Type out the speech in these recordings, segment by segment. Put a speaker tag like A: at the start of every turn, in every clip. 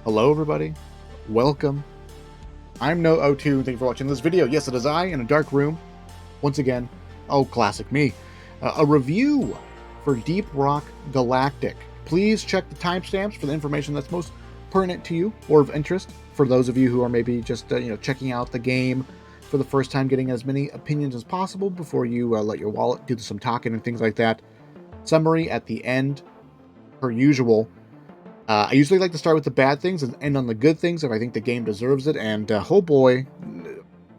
A: Hello everybody, welcome. I'm No02, thank you for watching this video. Yes, it is I in a dark room, once again. Oh, classic me. A review for Deep Rock Galactic. Please check the timestamps for the information that's most pertinent to you or of interest for those of you who are maybe just checking out the game for the first time, getting as many opinions as possible before you let your wallet do some talking and things like that. Summary at the end, per usual. I usually like to start with the bad things and end on the good things if I think the game deserves it. And oh boy,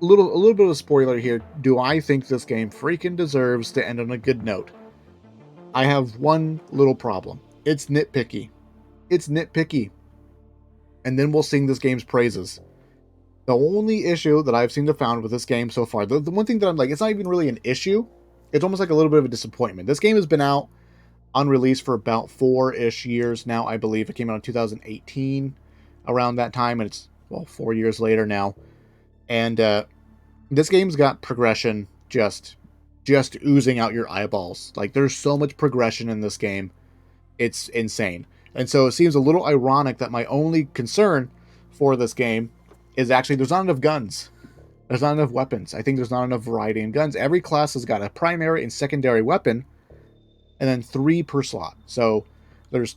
A: a little bit of a spoiler here. Do I think this game freaking deserves to end on a good note? I have one little problem. It's nitpicky. It's nitpicky. And then we'll sing this game's praises. The only issue that I've seemed to found with this game so far, the one thing that I'm like, it's not even really an issue. It's almost like a little bit of a disappointment. This game has been out on release for about 4-ish years now, I believe. It came out in 2018, around that time, and it's, well, 4 years later now. And this game's got progression just oozing out your eyeballs. Like, there's so much progression in this game. It's insane. And so it seems a little ironic that my only concern for this game is actually there's not enough guns. There's not enough weapons. I think there's not enough variety in guns. Every class has got a primary and secondary weapon, and then 3 per slot. So there's,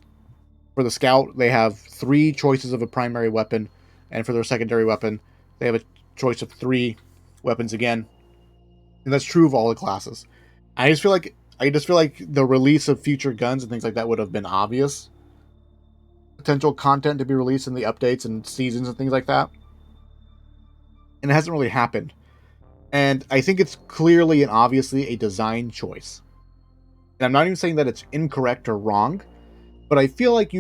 A: for the scout, they have 3 choices of a primary weapon, and for their secondary weapon, they have a choice of 3 weapons again. And that's true of all the classes. I just feel like the release of future guns and things like that would have been obvious. Potential content to be released in the updates and seasons and things like that. And it hasn't really happened. And I think it's clearly and obviously a design choice. And I'm not even saying that it's incorrect or wrong, but I feel like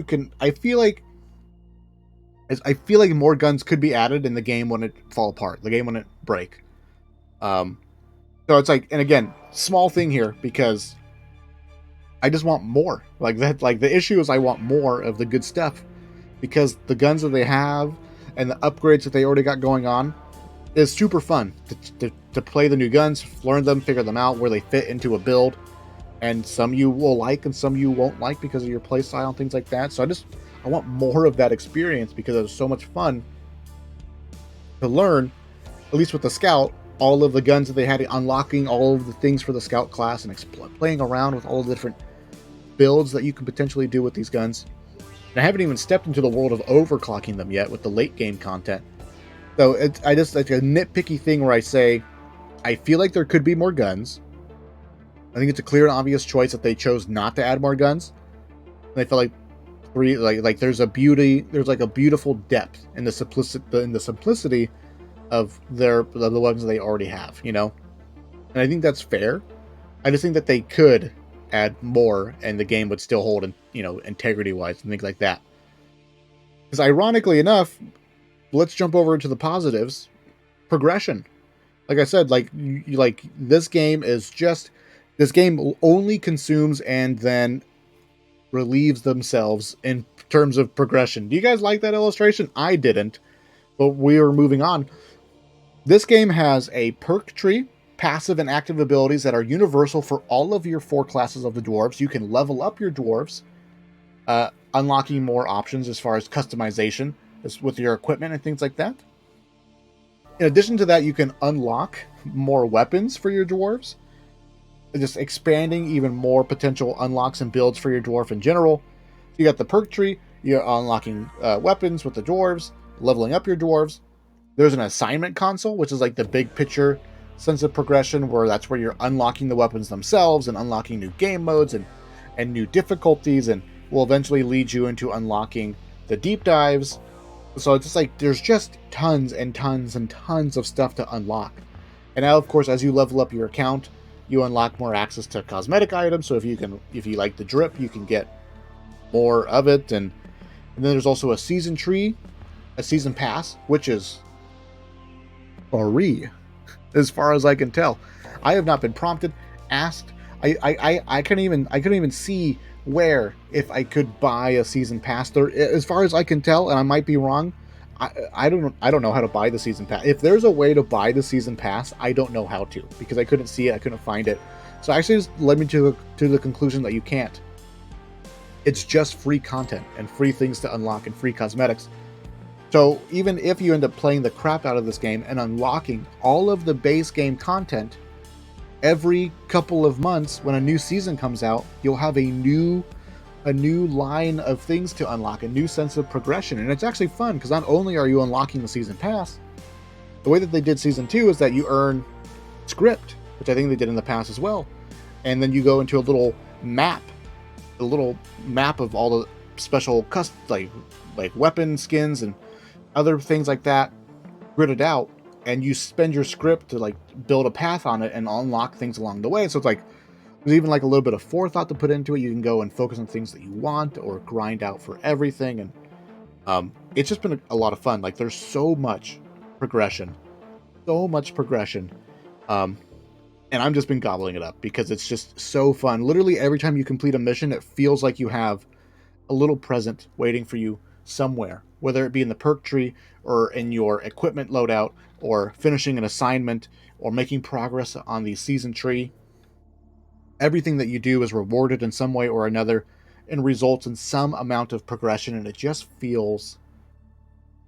A: more guns could be added in the game when it fall apart, the game when it break. So it's like, and again, small thing here because I just want more. Like that, like the issue is I want more of the good stuff because the guns that they have and the upgrades that they already got going on is super fun to play the new guns, learn them, figure them out, where they fit into a build. And some you will like and some you won't like because of your playstyle and things like that. So I want more of that experience because it was so much fun to learn, at least with the Scout, all of the guns that they had, unlocking all of the things for the Scout class and playing around with all the different builds that you can potentially do with these guns. And I haven't even stepped into the world of overclocking them yet with the late game content. So it's like a nitpicky thing where I say, I feel like there could be more guns. I think it's a clear and obvious choice that they chose not to add more guns. And I feel like there's a beautiful depth in the simplicity of the weapons they already have, And I think that's fair. I just think that they could add more and the game would still hold, integrity wise and things like that. Because ironically enough, let's jump over to the positives. Progression. Like I said, this game only consumes and then relieves themselves in terms of progression. Do you guys like that illustration? I didn't, but we are moving on. This game has a perk tree, passive and active abilities that are universal for all of your 4 classes of the dwarves. You can level up your dwarves, unlocking more options as far as customization with your equipment and things like that. In addition to that, you can unlock more weapons for your dwarves, just expanding even more potential unlocks and builds for your dwarf in general. You got the perk tree, you're unlocking weapons with the dwarves, leveling up your dwarves. There's an assignment console, which is like the big picture sense of progression, where that's where you're unlocking the weapons themselves and unlocking new game modes and new difficulties, and will eventually lead you into unlocking the deep dives. So it's just like there's just tons and tons and tons of stuff to unlock. And now, of course, as you level up your account, you unlock more access to cosmetic items. So if you like the drip, you can get more of it. And then there's also a season tree, a season pass, which is free, as far as I can tell. I have not been prompted, asked. I couldn't even see where if I could buy a season pass there. As far as I can tell, and I might be wrong, I don't know how to buy the season pass. If there's a way to buy the season pass, I don't know how to, because I couldn't see it, I couldn't find it. So actually just led me to the conclusion that you can't. It's just free content and free things to unlock and free cosmetics. So even if you end up playing the crap out of this game and unlocking all of the base game content, every couple of months when a new season comes out, you'll have a new line of things to unlock, a new sense of progression. And it's actually fun because not only are you unlocking the season pass, the way that they did season 2 is that you earn script, which I think they did in the past as well. And then you go into a little map of all the special like weapon skins and other things like that gridded out, and you spend your script to like build a path on it and unlock things along the way. So it's like there's even like a little bit of forethought to put into it. You can go and focus on things that you want or grind out for everything, and it's just been a lot of fun. Like there's so much progression, and I've just been gobbling it up because it's just so fun. Literally every time you complete a mission, it feels like you have a little present waiting for you somewhere, whether it be in the perk tree or in your equipment loadout or finishing an assignment or making progress on the season tree. Everything that you do is rewarded in some way or another and results in some amount of progression, and it just feels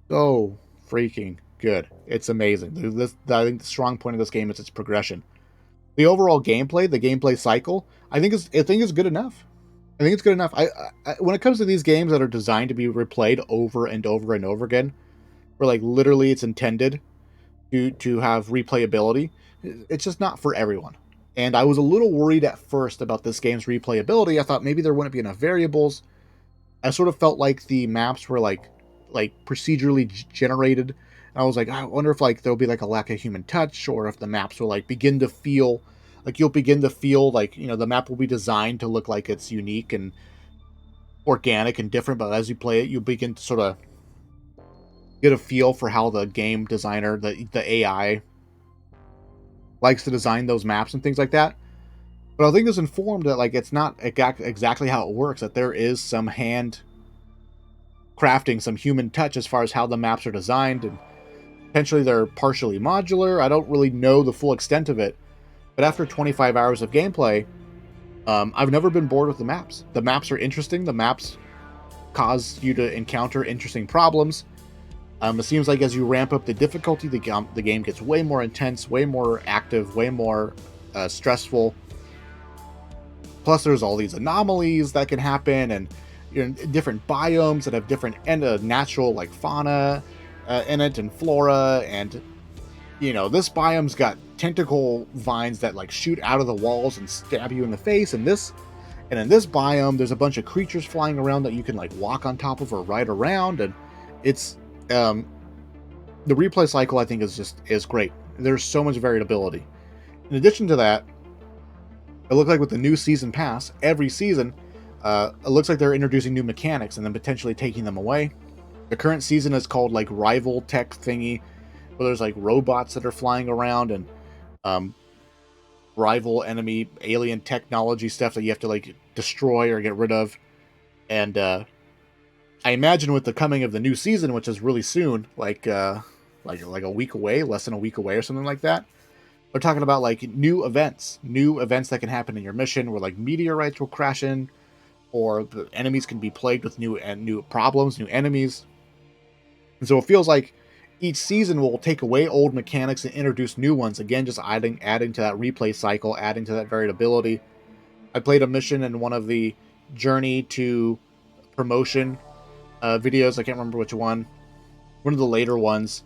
A: so freaking good. It's amazing. I think the strong point of this game is its progression. The overall gameplay, the gameplay cycle, I think is good enough. I think it's good enough. I when it comes to these games that are designed to be replayed over and over and over again, where like literally it's intended to have replayability, it's just not for everyone. And I was a little worried at first about this game's replayability. I thought maybe there wouldn't be enough variables. I sort of felt like the maps were like procedurally generated. And I was like, I wonder if like there'll be like a lack of human touch, or if the maps will like begin to feel like you'll begin to feel like, you know, the map will be designed to look like it's unique and organic and different, but as you play it, you begin to sort of get a feel for how the game designer, the AI, likes to design those maps and things like that. But I think it's informed that like it's not exactly how it works, that there is some hand crafting, some human touch as far as how the maps are designed, and potentially they're partially modular. I don't really know the full extent of it, but after 25 hours of gameplay, I've never been bored with the maps. The maps are interesting. The maps cause you to encounter interesting problems. It seems like as you ramp up the difficulty, the game gets way more intense, way more active, way more stressful. Plus, there's all these anomalies that can happen, and you're in different biomes that have different natural like fauna in it and flora, and you know, this biome's got tentacle vines that like shoot out of the walls and stab you in the face, and in this biome there's a bunch of creatures flying around that you can like walk on top of or ride around, and it's the replay cycle I think is great. There's so much variability. In addition to that, it looks like with the new season pass, every season it looks like they're introducing new mechanics and then potentially taking them away. The current season is called like Rival Tech thingy, where there's like robots that are flying around and rival enemy alien technology stuff that you have to like destroy or get rid of. And I imagine with the coming of the new season, which is really soon, like a week away, less than a week away or something like that, they're talking about like new events that can happen in your mission, where like meteorites will crash in, or the enemies can be plagued with new problems, new enemies. And so it feels like each season will take away old mechanics and introduce new ones. Again, just adding to that replay cycle, adding to that variability. I played a mission in one of the journey to promotion videos. I can't remember which one. One of the later ones,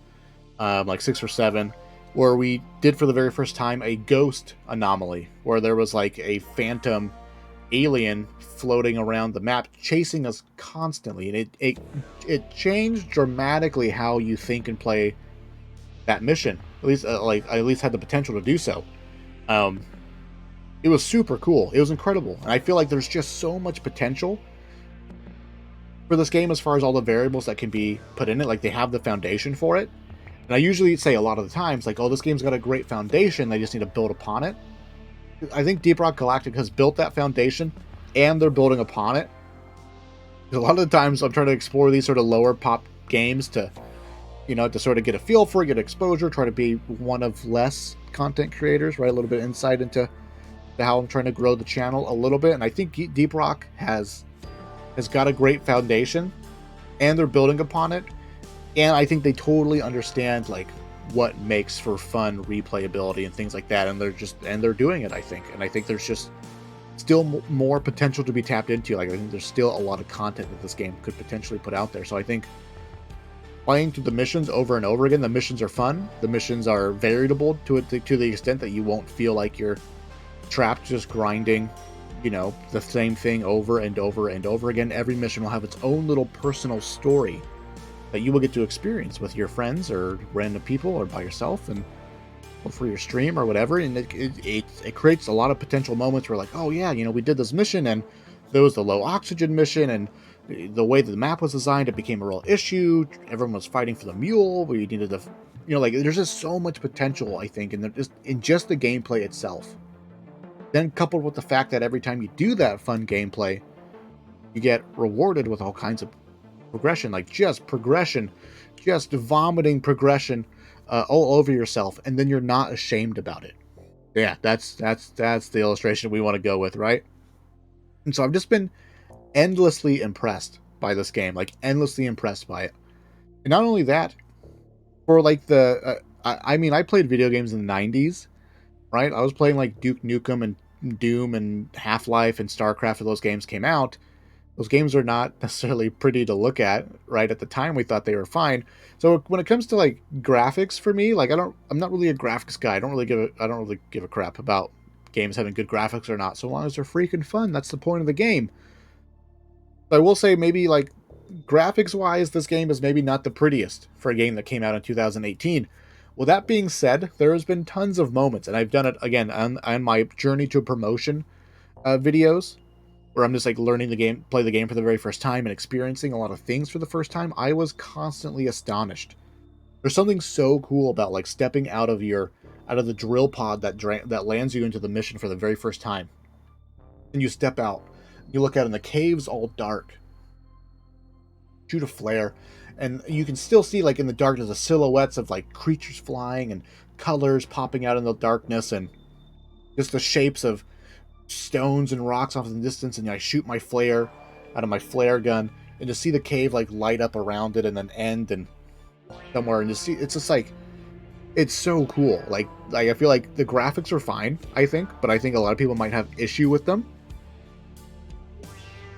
A: like 6 or 7, where we did for the very first time a ghost anomaly, where there was like a phantom alien floating around the map chasing us constantly, and it changed dramatically how you think and play that mission. At least I at least had the potential to do so. It was super cool. It was incredible, and I feel like there's just so much potential for this game as far as all the variables that can be put in it. Like, they have the foundation for it, and I usually say a lot of the times, like, oh, this game's got a great foundation, they just need to build upon it. I think Deep Rock Galactic has built that foundation, and they're building upon it. Because a lot of the times I'm trying to explore these sort of lower pop games to, you know, to sort of get a feel for it, get exposure, try to be one of less content creators, right? A little bit of insight into how I'm trying to grow the channel a little bit. And I think Deep Rock has got a great foundation, and they're building upon it. And I think they totally understand like what makes for fun replayability and things like that, and they're doing it, I think. And I think there's just still more potential to be tapped into. Like, I think there's still a lot of content that this game could potentially put out there. So I think playing through the missions over and over again, the missions are fun. The missions are variable to the extent that you won't feel like you're trapped just grinding, you know, the same thing over and over and over again. Every mission will have its own little personal story that you will get to experience with your friends or random people or by yourself, and or for your stream or whatever. And it creates a lot of potential moments where, like, oh yeah, you know, we did this mission and there was the low oxygen mission, and the way that the map was designed, it became a real issue. Everyone was fighting for the mule. We needed to, you know, like, there's just so much potential, I think, in just the gameplay itself. Then coupled with the fact that every time you do that fun gameplay, you get rewarded with all kinds of progression, like just progression, just vomiting progression all over yourself, and then you're not ashamed about it. Yeah, that's the illustration we want to go with, right? And so I've just been endlessly impressed by this game, like endlessly impressed by it. And not only that, for like I mean, I played video games in the 90s, right? I was playing like Duke Nukem and Doom and Half-Life and StarCraft when those games came out. Those games are not necessarily pretty to look at, right? At the time, we thought they were fine. So when it comes to like graphics, for me, like I'm not really a graphics guy. I don't really give a crap about games having good graphics or not, so long as they're freaking fun. That's the point of the game. But I will say, maybe like graphics wise, this game is maybe not the prettiest for a game that came out in 2018. Well, that being said, there has been tons of moments, and I've done it again on my journey to promotion videos, where I'm just like learning the game, play the game for the very first time and experiencing a lot of things for the first time. I was constantly astonished. There's something so cool about like stepping out of the drill pod that lands you into the mission for the very first time. And you step out, you look out and the cave's all dark. Shoot a flare, and you can still see, like, in the darkness, the silhouettes of like creatures flying and colors popping out in the darkness, and just the shapes of stones and rocks off in the distance. And I shoot my flare out of my flare gun, and to see the cave like light up around it and then end and somewhere, and just see, it's just like, it's so cool. Like I feel like the graphics are fine, I think, but I think a lot of people might have issue with them.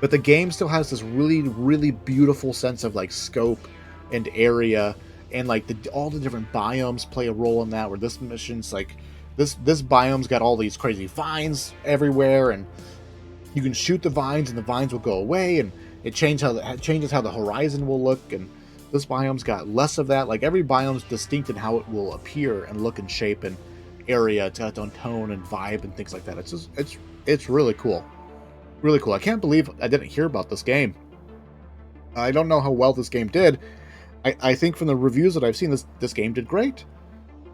A: But the game still has this really, really beautiful sense of like scope and area, and like all the different biomes play a role in that. Where this mission's like, this biome's got all these crazy vines everywhere, and you can shoot the vines and the vines will go away, and it changes how the horizon will look. And this biome's got less of that. Like, every biome's distinct in how it will appear and look and shape and area. It's got its own tone and vibe and things like that. It's really cool. Really cool. I can't believe I didn't hear about this game. I don't know how well this game did. I think from the reviews that I've seen, this game did great.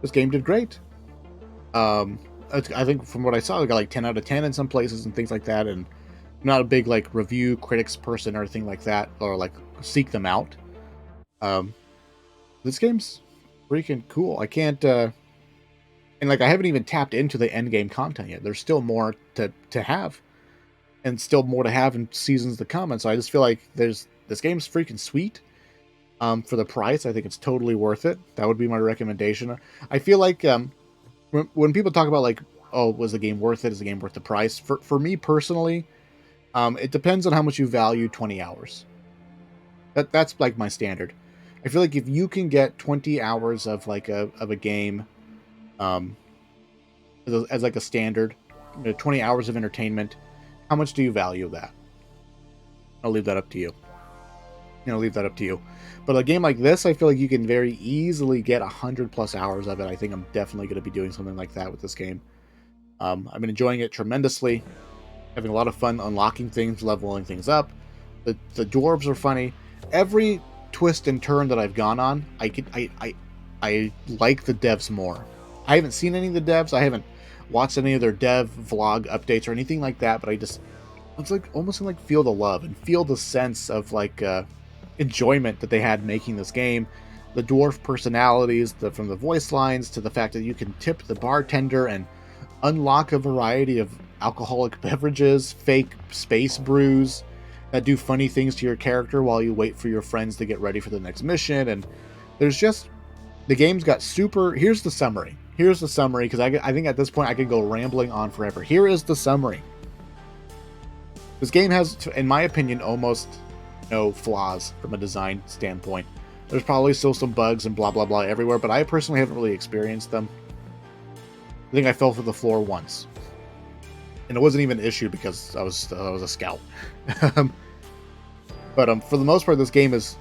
A: This game did great. I think from what I saw, it got like 10 out of 10 in some places and things like that. And I'm not a big like review critics person or anything like that, or like seek them out. This game's freaking cool. I can't and like, I haven't even tapped into the end game content yet. There's still more to have. And still more to have in seasons to come. And so I just feel like this game's freaking sweet. For the price, I think it's totally worth it. That would be my recommendation. I feel like when people talk about like, oh, was the game worth it? Is the game worth the price? For me personally, it depends on how much you value 20 hours. That's like my standard. I feel like if you can get 20 hours of like a game, as like a standard, 20 hours of entertainment, how much do you value that? I'll leave that up to you. But a game like this, I feel like you can very easily get 100+ hours of it. I think I'm definitely going to be doing something like that with this game. I've been enjoying it tremendously, having a lot of fun unlocking things, leveling things up. The dwarves are funny. Every twist and turn that I've gone on, I like the devs more. I haven't seen any of the devs. I haven't watched any of their dev vlog updates or anything like that, but it's like almost like feel the love and feel the sense of like enjoyment that they had making this game. The dwarf personalities, from the voice lines to the fact that you can tip the bartender and unlock a variety of alcoholic beverages, fake space brews, that do funny things to your character while you wait for your friends to get ready for the next mission. And there's just, the game's got super, here's the summary. Here's the summary, because I think at this point I could go rambling on forever. Here is the summary. This game has, in my opinion, almost no flaws from a design standpoint. There's probably still some bugs and blah, blah, blah everywhere, but I personally haven't really experienced them. I think I fell for the floor once. And it wasn't even an issue because I was a scout. But for the most part, this game is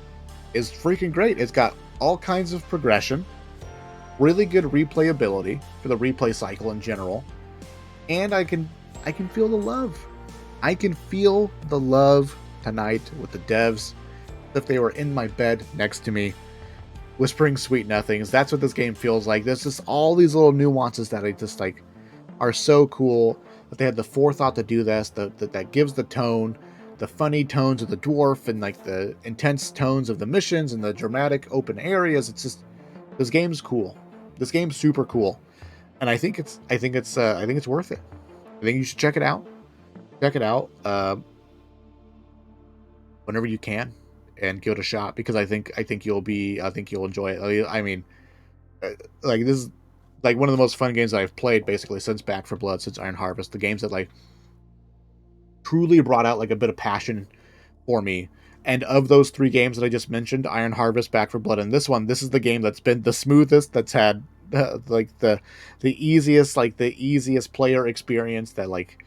A: freaking great. It's got all kinds of progression, really good replayability for the replay cycle in general, and I can feel the love. I can feel the love tonight with the devs. If they were in my bed next to me, whispering sweet nothings. That's what this game feels like. There's just all these little nuances that I just like are so cool. That they had the forethought to do this, that gives the tone, the funny tones of the dwarf, and like the intense tones of the missions and the dramatic open areas. It's just, this game's cool. This game's super cool, and I think it's worth it. I think you should check it out. Check it out whenever you can, and give it a shot, because I think you'll enjoy it. I mean, like, this is like one of the most fun games that I've played basically since Back for Blood, since Iron Harvest. The games that like truly brought out like a bit of passion for me. And of those 3 games that I just mentioned, Iron Harvest, Back for Blood, and this one, this is the game that's been the smoothest, that's had like the easiest player experience, that like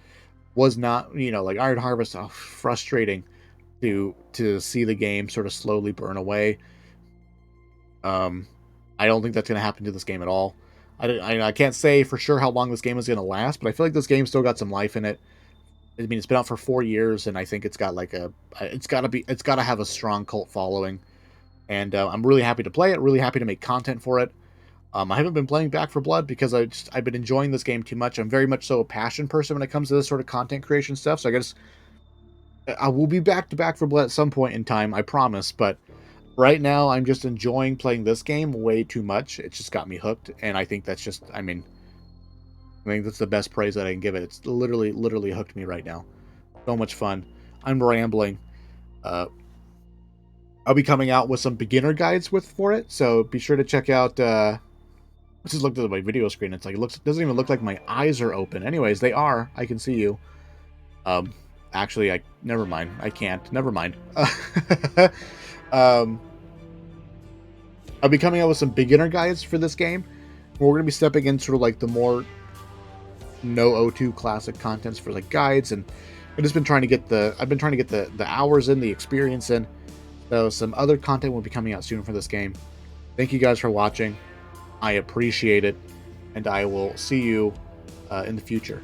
A: was not, like Iron Harvest, frustrating to see the game sort of slowly burn away. I don't think that's going to happen to this game at all. I can't say for sure how long this game is going to last, but I feel like this game still got some life in it. I mean, it's been out for 4 years, and I think it's got like it's got to have a strong cult following. And I'm really happy to play it, really happy to make content for it. I haven't been playing Back for Blood because I've been enjoying this game too much. I'm very much so a passion person when it comes to this sort of content creation stuff. So I guess I will be back to Back for Blood at some point in time, I promise. But right now, I'm just enjoying playing this game way too much. It's just got me hooked, and I think that's just, I think that's the best praise that I can give it. It's literally hooked me right now. So much fun. I'm rambling. I'll be coming out with some beginner guides for it, so be sure to check out. I just looked at my video screen. It's like it doesn't even look like my eyes are open. Anyways, they are. I can see you. Actually, never mind. I can't. Never mind. I'll be coming out with some beginner guides for this game. We're going to be stepping in sort of like the more no O2 classic contents for like guides, and I've just been trying to get the hours in, the experience in. So some other content will be coming out soon for this game. Thank you guys for watching. I appreciate it, and I will see you in the future.